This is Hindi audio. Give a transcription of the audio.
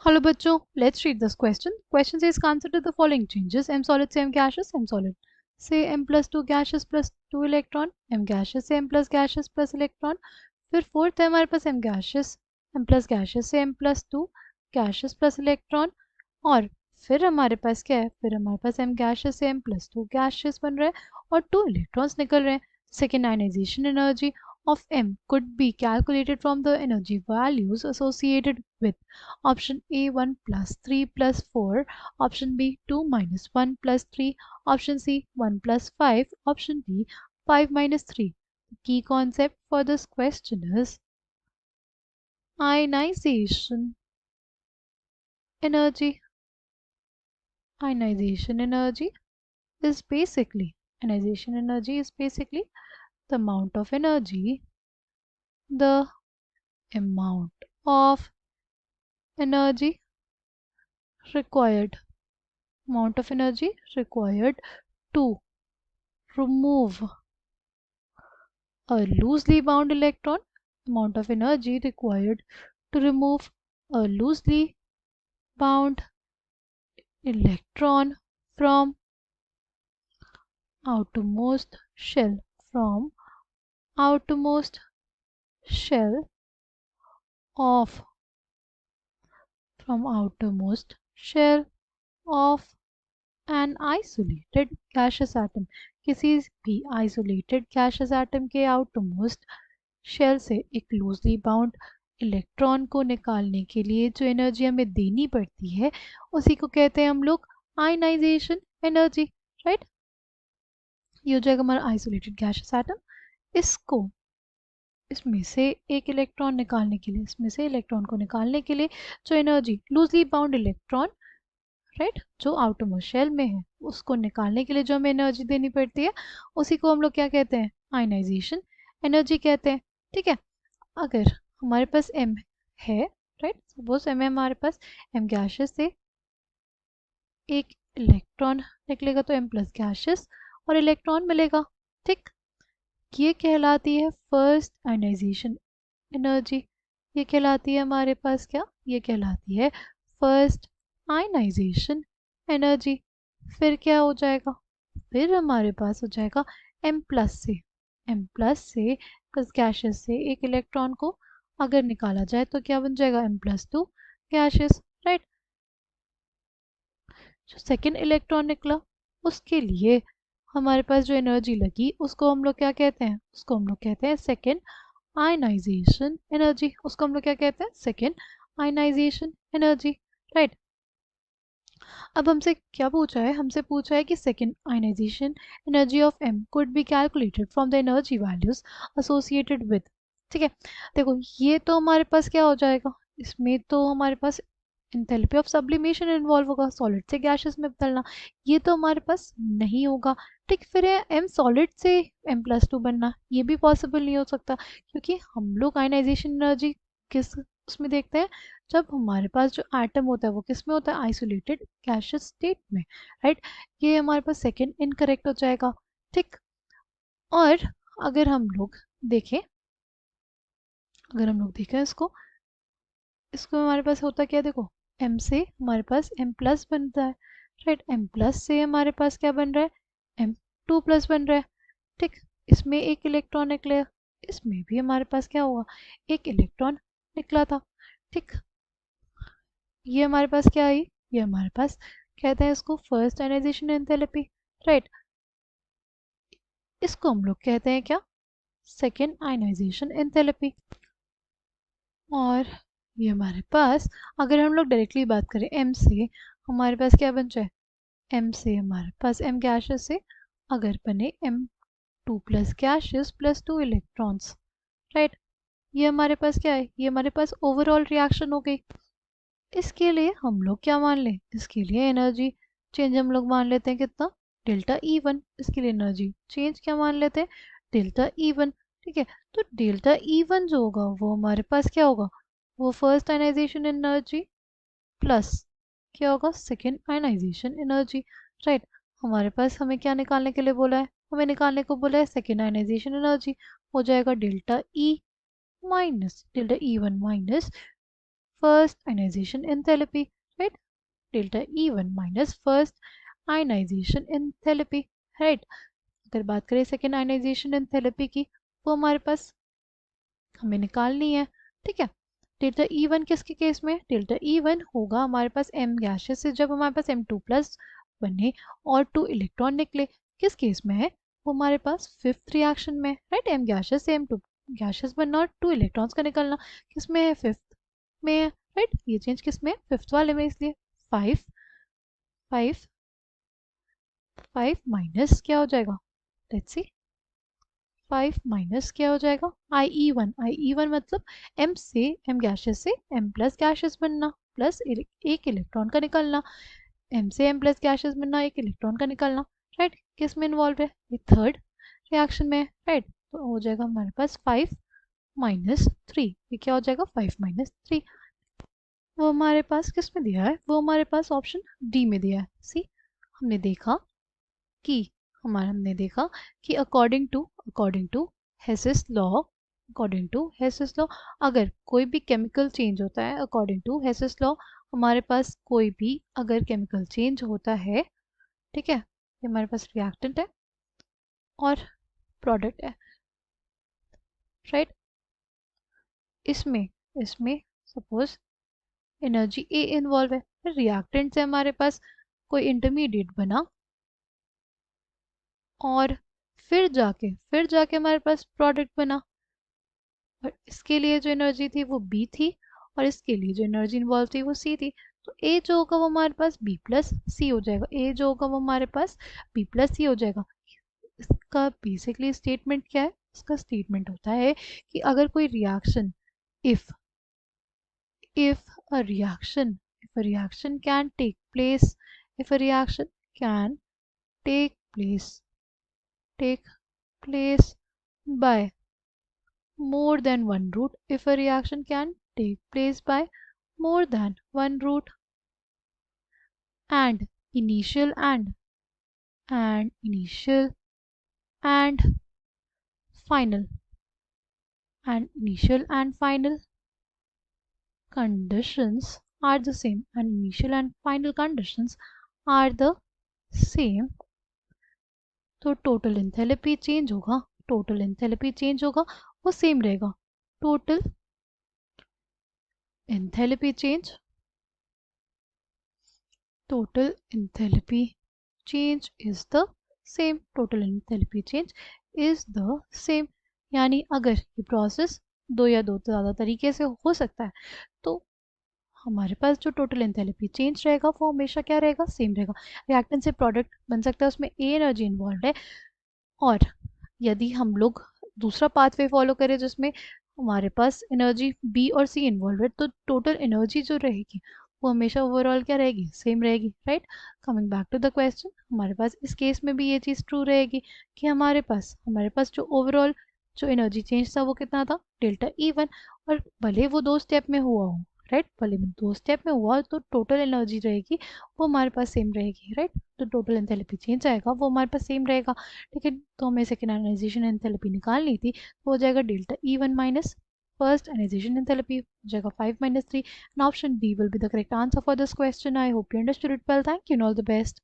Hello बच्चों, let's read this question. Question says consider the following changes: m solid से m gaseous, m solid से m plus 2 gaseous plus 2 electron, m gaseous से m plus gaseous plus electron. फिर फोर्थ है हमारे पास m gaseous, m plus gaseous से m plus 2 gaseous plus electron. और फिर हमारे पास क्या है, फिर हमारे पास m gaseous से m plus 2 gaseous बन रहा है और 2 electrons निकल रहे हैं. Second, ionization energy of m could be calculated from the energy values associated with option A 1 plus 3 plus 4, option B 2 minus 1 plus 3, option C 1 plus 5, option D 5 minus 3. The key concept for this question is ionization energy. Ionization energy is basically the amount of energy required to remove a loosely bound electron, amount of energy required to remove a loosely bound electron from outermost shell of an isolated gaseous atom. किसी भी isolated gaseous atom के outermost shell से एक loosely bound इलेक्ट्रॉन को निकालने के लिए जो एनर्जी हमें देनी पड़ती है उसी को कहते हैं हम लोग आयनाइजेशन एनर्जी. राइट, ये हो जाएगा हमारा आइसोलेटेड गैसियस एटम. इसमें से इलेक्ट्रॉन को निकालने के लिए जो energy loosely bound electron, right, जो आउटर मोस्ट शेल में है उसको निकालने के लिए जो हमें एनर्जी देनी पड़ती है उसी को हम लोग क्या कहते हैं, आयनाइजेशन एनर्जी कहते हैं. ठीक है, अगर हमारे पास m है, राइट, सपोज m है हमारे पास, m गैसेस से एक इलेक्ट्रॉन निकलेगा तो m प्लस गैसेस और इलेक्ट्रॉन मिलेगा. ठीक, ये कहलाती है फर्स्ट आयनाइजेशन एनर्जी. ये कहलाती है हमारे पास क्या, ये कहलाती है फर्स्ट आयनाइजेशन एनर्जी. फिर क्या हो जाएगा, फिर हमारे पास हो जाएगा m प्लस से प्लस गैसेस से एक इलेक्ट्रॉन को अगर निकाला जाए तो क्या बन जाएगा, m प्लस 2 गैसेस. राइट, जो सेकेंड इलेक्ट्रॉन निकला उसके लिए हमारे पास जो एनर्जी लगी उसको हम लोग क्या कहते हैं, second ionization energy. Second ionization energy. Right, अब हमसे क्या पूछा है, कि second ionization energy of m could be calculated from the energy values associated with. ठीक है, देखो ये तो हमारे पास क्या हो जाएगा, इसमें तो हमारे पास एंथैल्पी ऑफ सब्लिमेशन इन्वॉल्व होगा, सॉलिड से गैसेस में बदलना, ये तो हमारे पास नहीं होगा. ठीक, फिर है m सॉलिड से m प्लस 2 बनना, ये भी पॉसिबल नहीं हो सकता क्योंकि हम लोग आयनाइजेशन एनर्जी किस उसमें देखते हैं, जब हमारे पास जो एटम होता है वो किस में होता है, आइसोलेटेड गैसियस स्टेट में. राइट, ये हमारे पास सेकेंड इनकरेक्ट हो जाएगा. ठीक, और अगर हम लोग देखें इसको हमारे पास होता क्या, देखो m से हमारे पास m प्लस बनता है. राइट, m प्लस से हमारे पास क्या बन रहा है, m2 प्लस बन रहा है. ठीक, इसमें एक इलेक्ट्रॉन निकले, इसमें भी हमारे पास क्या होगा, एक इलेक्ट्रॉन निकला था. ठीक, ये हमारे पास क्या आई, ये हमारे पास कहते हैं इसको फर्स्ट आयनाइजेशन एंथैल्पी. राइट, इसको हम लोग कहते हैं क्या, सेकेंड आयनाइजेशन एंथैल्पी. और ये हमारे पास अगर हम लोग डायरेक्टली बात करें m से, हमारे पास क्या बन जाए, m से हमारे पास m गैसेस से अगर बने m2 plus gases plus 2 electrons. Right, ये हमारे पास क्या है, ये हमारे पास ओवरऑल रिएक्शन हो गई. इसके लिए हम लोग क्या मान लें, इसके लिए एनर्जी चेंज हम लोग मान लेते हैं कितना, डेल्टा E1. इसके लिए एनर्जी चेंज क्या मान लेते हैं, डेल्टा E1. ठीक है, तो डेल्टा E1 जो होगा वो हमारे पास क्या होगा, वो फर्स्ट आयनाइजेशन एनर्जी प्लस क्या होगा, सेकेंड आयनाइजेशन एनर्जी. राइट, हमारे पास हमें क्या निकालने के लिए बोला है, हमें निकालने को बोला है सेकेंड आयनाइजेशन एनर्जी. हो जाएगा delta E1 minus first ionization enthalpy, right? Delta E1 minus first ionization enthalpy, right? अगर बात करें सेकेंड आयनाइजेशन एंथैल्पी की, वो हमारे पास हमें निकालनी है, ठीक है। डेल्टा E1 किसके केस में? डेल्टा E1 होगा हमारे पास M गैसेस से जब हमारे पास M2 प्लस बने और 2 इलेक्ट्रॉन निकले। किस केस में है? वो हमारे पास फिफ्थ रिएक्शन में, राइट। M गैसेस से M2 गैसेस बनना और 2 इलेक्ट्रॉन्स का निकलना किस में है? फिफ्थ में है, राइट। ये चेंज किस में? फिफ्थ वाले में, इसलिए 5 5 5 माइनस क्या हो जाएगा? लेट्स सी, 5 माइनस क्या हो जाएगा? IE1 मतलब M से M गैसेस से M प्लस गैसेस बनना प्लस एक इलेक्ट्रॉन का निकलना, M से M प्लस गैसेस बनना, एक इलेक्ट्रॉन का निकलना, राइट। किस में इन्वॉल्व है? ये थर्ड रिएक्शन में है, राइट। तो हो जाएगा हमारे पास 5 माइनस 3, ये क्या हो जाएगा? 5 माइनस 3। वो हमारे पास किस में दिया है? वो हमारे पास ऑप्शन डी में दिया है। सी, हमने देखा कि हमने देखा कि अकॉर्डिंग टू हेसिस लॉ अगर कोई भी केमिकल चेंज होता है, अकॉर्डिंग टू हेसिस लॉ हमारे पास कोई भी अगर केमिकल चेंज होता है, ठीक है, ये हमारे पास रिएक्टेंट है और प्रोडक्ट है, राइट। इसमें इसमें सपोज एनर्जी ए इन्वॉल्व है, रिएक्टेंट से हमारे पास कोई इंटरमीडिएट बना और फिर जाके हमारे पास प्रोडक्ट बना, और इसके लिए जो एनर्जी थी वो बी थी और इसके लिए जो एनर्जी इन्वॉल्व थी वो सी थी। तो ए जो होगा वो हमारे पास बी प्लस सी हो जाएगा, ए जो होगा वो हमारे पास बी प्लस सी हो जाएगा। इसका बेसिकली स्टेटमेंट क्या है? इसका स्टेटमेंट होता है कि अगर कोई reaction if if a reaction can take place, if a reaction can take place by more than one route, if a reaction can take place by more than one route, and initial initial and final initial and final conditions are the same, and initial and final conditions are the same, तो टोटल एंथैल्पी चेंज होगा, वो सेम रहेगा। Total enthalpy change is the same, यानी अगर ये प्रोसेस दो या दो से ज़्यादा तरीके से हो सकता है, तो हमारे पास जो टोटल एंथैल्पी चेंज रहेगा वो हमेशा क्या रहेगा? सेम रहेगा। रिएक्टेंट से प्रोडक्ट बन सकता है, उसमें ए एनर्जी इन्वॉल्व है, और यदि हम लोग दूसरा पाथवे फॉलो करें जिसमें हमारे पास एनर्जी बी और सी इन्वॉल्व है, तो टोटल एनर्जी जो रहेगी वो हमेशा ओवरऑल क्या रहेगी? सेम रहेगी, right. Coming back to the question, हमारे पास इस केस में भी ये चीज़ ट्रू रहेगी कि हमारे पास जो ओवरऑल जो एनर्जी चेंज था वो कितना था? डेल्टा E1, और भले वो दो स्टेप में हुआ हो, राइट, भले में दो स्टेप में हुआ तो टोटल एनर्जी रहेगी वो हमारे पास सेम रहेगी, राइट। तो टोटल एंथैल्पी चेंज आएगा वो हमारे पास सेम रहेगा, ठीक है। तो हमें सेकेंड आयनाइजेशन एंथैल्पी निकालनी थी, तो हो जाएगा delta E1 minus first ionization enthalpy हो जाएगा 5 minus 3, and option D will be the correct answer for this question. I hope you understood it well, thank you, all the best.